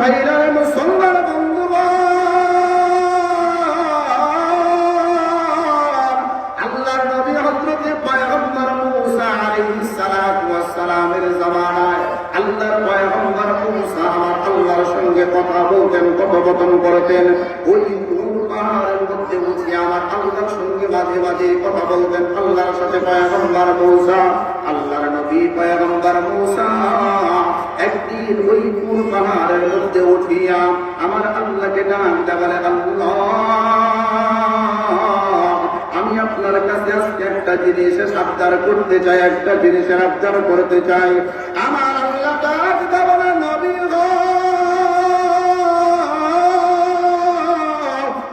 ভাইরা, মুসলমান বন্ধুগণ, আল্লাহর নবী হযরত পয়গম্বর মূসা আলাইহিস সালাতু ওয়াস সালামের জামানায় আল্লাহর পয়গম্বর মূসা আমার আল্লাহর সঙ্গে কথা বলতেন, কথোপকথন করতেন। ওই পাহাড়ের মধ্যে উঠে আমার আল্লাহর সঙ্গে মাঝে মাঝে কথা বলতেন আল্লাহর সাথে পয়গম্বর মূসা। আল্লাহর নবী পয়গম্বর মূসা একদিন ওই পাহাড়ের মধ্যে উঠিয়া আমার আল্লাহকে ডাকতে বলে, আল্লাহ, আমি আপনার কাছে আজকে একটা জিনিসের আবদার করতে চাই, একটা জিনিসের আবদার করতে চাই। আমার আল্লাহ ডাকতে বলে, নবী গো,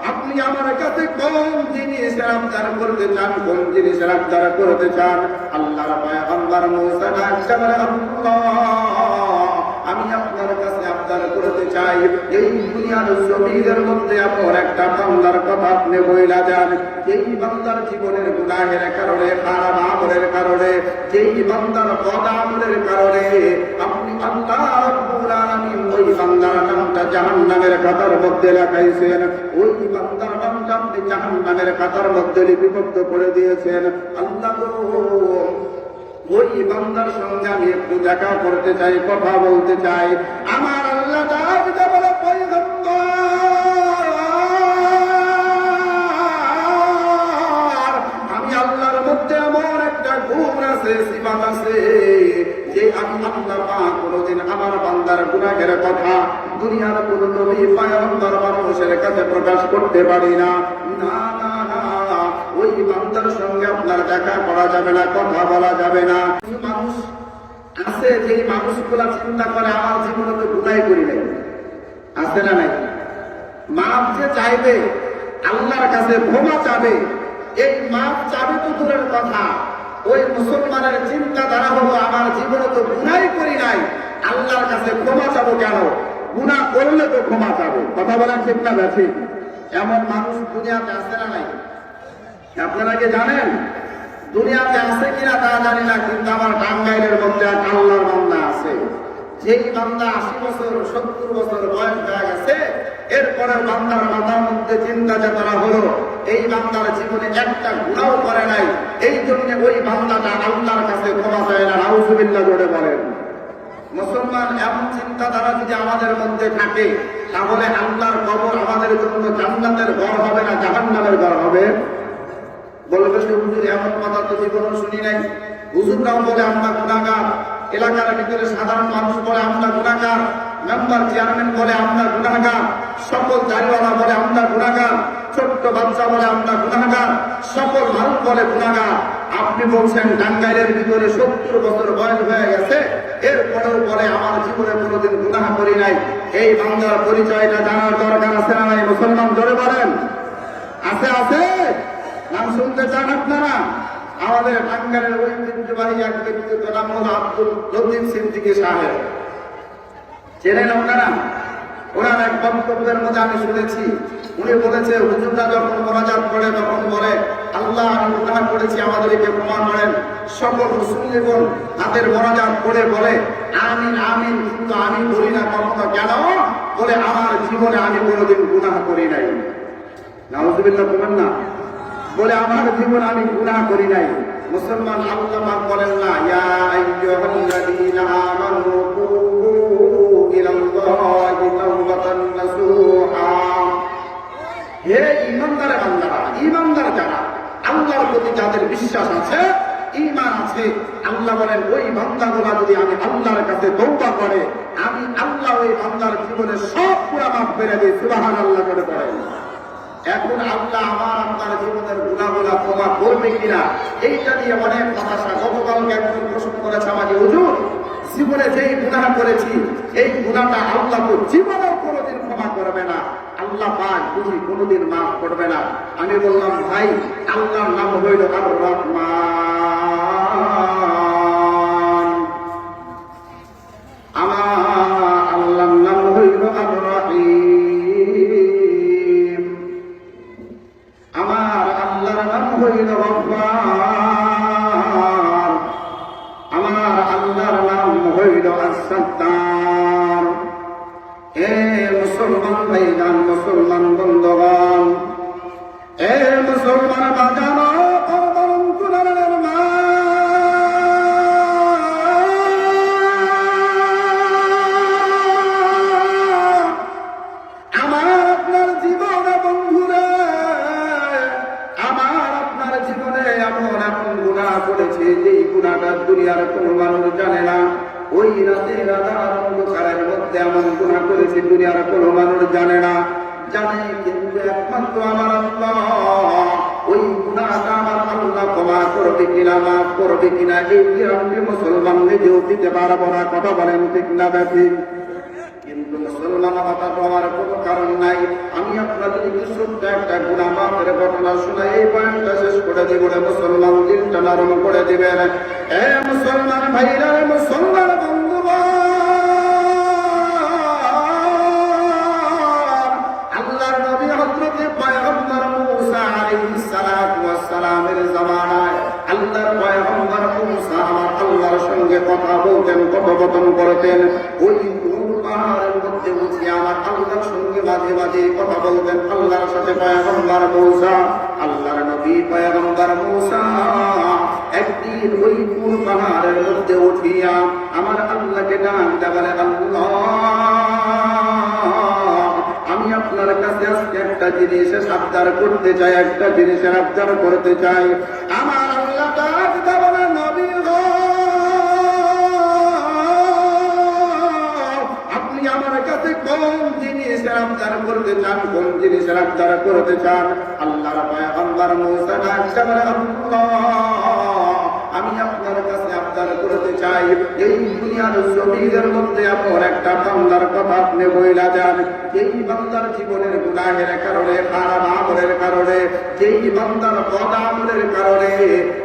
আপনি আমার কাছে কোন জিনিসের আবদার করতে চান, কোন জিনিসের আবদার করতে চান? আল্লাহর পয়গম্বর মূসা ডাকতে বলে, আল্লাহ, আমি আপনার কাছে আবদার করতে চাই, এই দুনিয়ার জমিনের মধ্যে এমন একটা বান্দার কথা আপনি বইলা যান, যেই বান্দার জীবনের গুনাহের কারণে, খারাপ আমলের কারণে, যেই বান্দার বদ আমলের কারণে আপনি আল্লাহ রাব্বুল আলামিন ওই বান্দার নামটা জাহান্নামের খাতার মধ্যে লেখাইছেন, ওই বান্দার নামটা আপনি জাহান্নামের খাতার মধ্যে লিপিবদ্ধ করে দিয়েছেন। আল্লাহ ওই বান্দার সঙ্গে আমি একটু দেখা করতে চাই, কথা বলতে চাই। আমার আল্লাহ ডাকতে বলে, পয়গম্বর, আমি আল্লাহর মধ্যে এমন একটা গুণ আছে, সিফাত আছে, যে আমি আল্লাহ পাক কোনদিন আমার বান্দার গুনাহের কথা দুনিয়ার কোন নবী পয়গম্বর মানুষের কাছে প্রকাশ করতে পারি না। না না না, ওই বান্দার সঙ্গে আপনার দেখা করা যাবে না, কথা বলা যাবে না। মানুষ আছে যে মানুষগুলা চিন্তা করে আমার জীবনে তো গুনাহ করি নাই, আছে না নাই? মাপ যে চাইবে আল্লাহর কাছে, ক্ষমা চাবে, এই মাপ চাবে তো দূরের কথা, ওই মুসলমানের চিন্তাধারা হলো আমার জীবনে তো গুনাহ করি নাই, আল্লাহর কাছে ক্ষমা চাবো কেন? গুনাহ করলে তো ক্ষমা চাবো। কথা বলেন ঠিক না বেশি? এমন মানুষ দুনিয়াতে আছে না নাই? আপনারা কি জানেন? দুনিয়াতে আছে কিনা তা জানি না, কিন্তু আমার টাঙ্গাইলের মধ্যে এক আল্লাহর বান্দা আছে, যেই বান্দা 80 বছর 70 বছর বয়স হয়ে গেছে, এরপরে বান্দার মাথার মধ্যে চিন্তা চেতনা হলো এই বান্দার জীবনে একটা গুনাহ করে নাই, এই জন্য ওই বান্দাটা আল্লাহর কাছে ক্ষমা চায় না। নাউজুবিল্লাহ জোরে বলেন। মুসলমান, এমন চিন্তাধারা যদি আমাদের মধ্যে থাকে, তাহলে আল্লাহর কবর আমাদের জন্য জান্নাতের ঘর হবে না জাহান্নামের ঘর হবে? বলবে সে, হুজুর এমন কথা তো জীবনে শুনি নাই। হুজুররাও বলে আমরা গুনাহগার, এলাকার ভিতরে সাধারণ মানুষ বলে আমরা গুনাহগার, মেম্বার চেয়ারম্যান বলে আমরা গুনাহগার, সকল দাড়িওয়ালা বলে আমরা গুনাহগার, ছোট্ট বাচ্চা বলে আমরা গুনাহগার, সকল মানুষ বলে গুনাহগার। আপনি বলছেন টাঙ্গাইলের ভিতরে 70 বছর বয়স হয়ে গেছে, এরপরেও বলে আমার জীবনে কোনোদিন গুনাহ করি নাই। এই বান্দার পরিচয়টা জানার দরকার আছে না নাই? মুসলমান জোরে বলেন, আছে? আছে? নাম শুনতে চান আপনারা? আমাদের টাঙ্গাইলের ঐতিহ্যবাহী এক ব্যক্তিত্ব নাম হল আব্দুল লতিফ সিদ্দিকী সাহেব। চেনেন আপনারা? ওনার এক বক্তব্যের মধ্যে আমি শুনেছি, উনি বলেছে, হুজুররা যখন মোনাজাত করে তখন বলে, আল্লাহ আমি গুনাহ করেছি, আমাদেরকে ক্ষমা করেন। সকল মুসলিমগণ হাতের মোনাজাত করে বলে আমিন আমিন, কিন্তু আমি বলি না কখনো। কেন? বলে আমার জীবনে আমি কোনোদিন গুনাহ করি নাই। নাউজুবিল্লাহ বলেন না? বলে আমার জীবন আমি গুনাহ করি নাই। মুসলমান, আল্লাহ পাক বলেন না, ইয়া আইয়ুহাল্লাযীনা আমানু তুবু ইলাল্লাহি তাওবাতান নাসুহা। হে ঈমানদার বান্দারা, ঈমানদার যারা, আল্লাহর প্রতি যাদের বিশ্বাস আছে, ঈমান আছে, আল্লাহ বলেন ওই বান্দাগুলো যদি আমি আল্লাহর কাছে তওবা করে, আমি আল্লাহ ওই বান্দার জীবনে সব গুনাহ মাফ করে দিই। সুবহানাল্লাহ করে বলেন। এখন আল্লাহ আমার আপনার জীবনের গুনাহগুলো ক্ষমা করবে কিনা, এইটা নিয়ে অনেক হতাশা। গতকালকে একজন প্রশ্ন করেছে আমাকে, হুজুর জীবনে যেই গুনাহ করেছি এই গুনাহটা আল্লাহ তো জীবনেও কোনোদিন ক্ষমা করবে না, আল্লাহ পাক বুঝি কোনোদিন মাফ করবে না। আমি বললাম, ভাই আল্লাহর নাম হইল আর রহমান, আমার আল্লাহর নাম হইল আর রহিম, আমার আল্লাহর নাম হইল গফফার, আমার আল্লাহর নাম হইল আস-সাত্তার। এ মুসলমান ভাইজান, মুসলমান বন্ধুগণ, এ মুসলমান বাজানো পরবরঞ্চলের মা, আমার আপনার জীবনে বন্ধুরে, আমার আপনার জীবনে এমন এমন গুনাহ করেছে যেই গুনাহটা দুনিয়ার কোনো মানুষ জানে না। ওই রাতের আঁধার অন্ধকারের মধ্যে এমন গুনাহ করেছে দুনিয়ার কোনো মানুষ জানে না। জানে কিন্তু একমাত্র আমার আল্লাহ। ওই গুনাহটা আমার আল্লাহ ক্ষমা করবে কিনা, মাফ করবে কিনা, এই গ্যারান্টি মুসলমান নিজেও দিতে পারবো না। কথা বলেন ঠিক না ব্যাপী? কিন্তু মুসলমান হওয়ার আমার কোনো কারণ নাই। আমি আপনাদেরকে ছোট্ট একটা গুনাহ মাফের ঘটনা শোনাই এই পয়েন্টটা শেষ করে দিব। মুসলমান দিলটা নরম করে দিবেন। এ মুসলমান ভাইরা, মুসলমান বন্ধুগণ, আল্লাহর নবী হযরত পয়গম্বর মূসা আলাইহিস সালাতু ওয়াস সালামের জামানায় আল্লাহর পয়গম্বর মূসা আমার আল্লাহর সঙ্গে কথা বলতেন, কথোপকথন করতেন। ওই পাহাড়ের মধ্যে উঠে আমার আল্লাহর সঙ্গে মাঝে মাঝে কথা বলতেন আল্লাহর সাথে পয়গম্বর মূসা। আল্লাহর নবী পয়গম্বর মূসা একদিন ওই পুর পাহাড়ের মধ্যে উঠিয়া আমার আল্লাহকে ডাকতে বলে, আল্লাহ, আমি আপনার কাছে আজকে একটা জিনিসের আবদার করতে চাই, একটা জিনিসের আবদার করতে চাই। আমার আল্লাহ ডাকতে বলে, নবী গো, আপনি আমার কাছে কোন জিনিসের আবদার করতে চান, কোন জিনিসের আবদার করতে চান? আল্লাহর পয়গম্বর মূসা ডাকতে বলে, আল্লাহ, আমি আপনার কাছে আবদার করতে চাই, এই দুনিয়ার জমিনের মধ্যে এমন একটা বান্দার কথা আপনি বইলা যান, যেই বান্দার জীবনের গুনাহের কারণে, খারাপ আমলের কারণে, যেই বান্দার বদ আমলের কারণে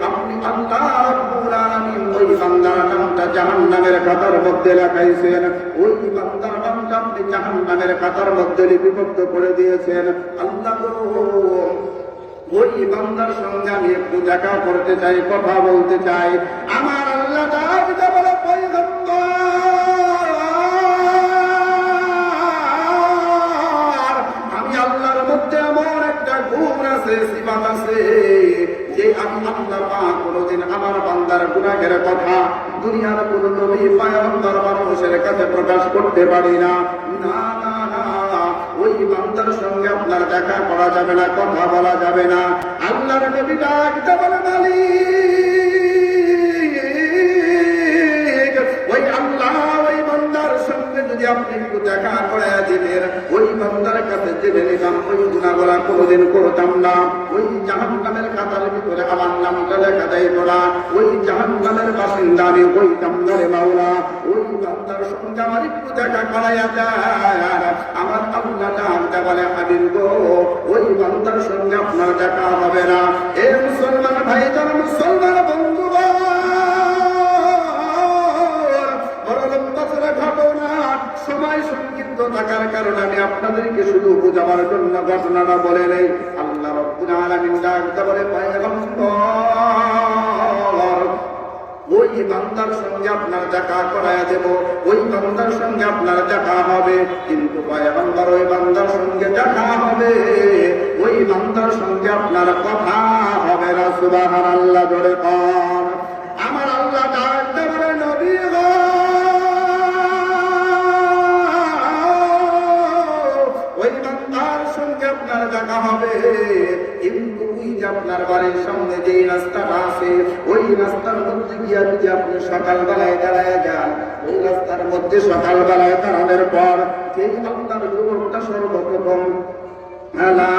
আপনি আল্লাহ রাব্বুল আলামিন ওই বান্দার নামটা জাহান্নামের খাতার মধ্যে লেখাইছেন, ওই বান্দার নামটা আপনি জাহান্নামের খাতার মধ্যে লিপিবদ্ধ করে দিয়েছেন। আল্লাহ গো, ওই বান্দার সঙ্গে আমি একটু দেখা করতে চাই, কথা বলতে চাই। আমার আল্লাহ ডাকতে বলে, পয়গম্বর, আমি আল্লাহর মধ্যে এমন একটা গুণ আছে, সিফাত আছে, যে আমি আল্লাহ পাক কোনদিন আমার বান্দার গুনাহের কথা দুনিয়ার কোন নবী পয়গম্বর মানুষের কাছে প্রকাশ করতে পারি না। না না না, ওই বান্দার সঙ্গে আপনার দেখা করা যাবে না, কথা বলা যাবে না। আল্লাহর নবী ডাকতে বলে, মালিক, ওই আল্লাহ ওই বান্দার সঙ্গে যদি আপনি একটু দেখা করে দিবেন, ওই বান্দার কাছে জেনে নিতাম ওই গুনাহগুলা কোনোদিন করতাম না, ওই জাহান্নামের খাতার ভিতরে আমার নামটা লেখা যাইত না, ওই জাহান্নামের বাসিন্দা আমি হইতাম না রে মাওলা। ওই বান্দার সঙ্গে আমার একটু দেখা করাইয়া যায়। আমার আল্লাহ ডাকতে বলে, হাবিব গো, ওই বান্দার সঙ্গে আপনার দেখা হবে না। এ মুসলমান ভাইজান, মুসলমান বন্ধুগণ, ঘটনা সময় সংক্ষিপ্ত থাকার কারণে আমি আপনাদেরকে শুধু বোঝাবার জন্য ঘটনাটা বলে নেই। আল্লাহ রাব্বুল আলামিন ডাকতে বলে, পয়গম্বর, ওই বান্দার সঙ্গে আপনার দেখা করায়া দেব, ওই বান্দার সঙ্গে আপনার দেখা হবে, কিন্তু পয়গম্বর, ওই বান্দার সঙ্গে দেখা হবে, ওই বান্দার সঙ্গে আপনার কথা হবে না। সুবহানাল্লাহ, জোরে কর। আমার আল্লাহ ডাকতে বলে, নবী গো, ওই বান্দার সঙ্গে আপনার দেখা হবে, কিন্তু ওই যে আপনার বাড়ির সামনে যে রাস্তাটা আছে, ওই রাস্তার মধ্যে গিয়া যদি আপনি সকালবেলায় দাঁড়ায় যান, ওই রাস্তার মধ্যে সকালবেলায় দাঁড়ানোর পর যেই আল্লাহর যুবকটা সর্বপ্রথম লা